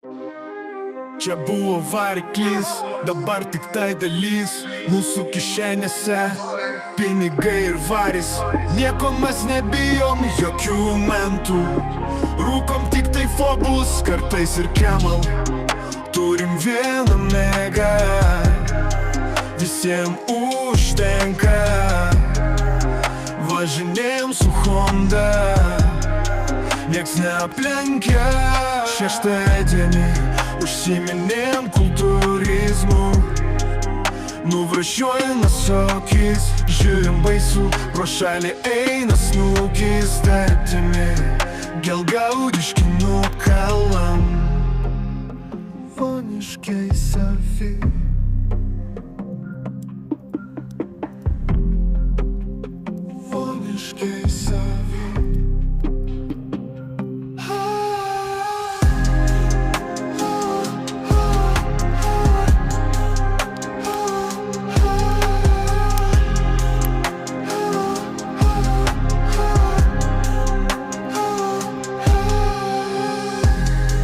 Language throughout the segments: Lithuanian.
Čia buvo variklis, dabar tik tai dalis. Mūsų kišenėse pinigai ir varis. Nieko mes nebijom, jokių mentų. Rūkom tik tai fobus, kartais ir Camel. Turim vieną megą, visiem užtenka. Važinėjom su Honda, nieks neaplenkia. Šeštadienį užsiminėjom kultūrizmu. Nuvažiuoja nasokis, žiūrim baisu, pro šalį eina snukis. Tartimi gelgaudiški nukalam, voniškai savi. Voniškai savi.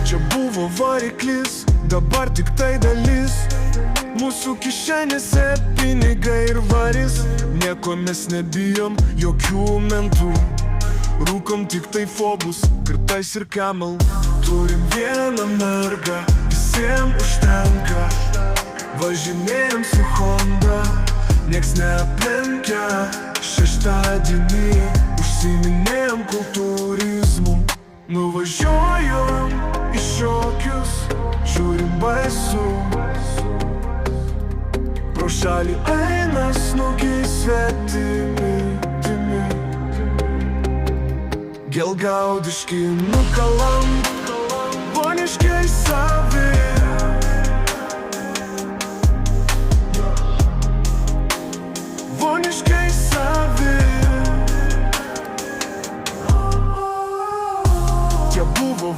Čia buvo variklis, dabar tik tai dalis. Mūsų kišenėse pinigai ir varis. Nieko mes nebijom, jokių mentų. Rūkom tik tai fobus, kartais ir Camel. Turim vieną mergą, visiem užtenka. Važinėjom su Honda, nieks neaplenkia. Šeštadienį užsiminėjom kultūrizmu. Nuvažiuojam į šokius, žiūrim baisu. Pro šalį eina snukiai svetimi. Gelgaudiški nukalam, voniškai savi. Voniškai savi. Čia buvo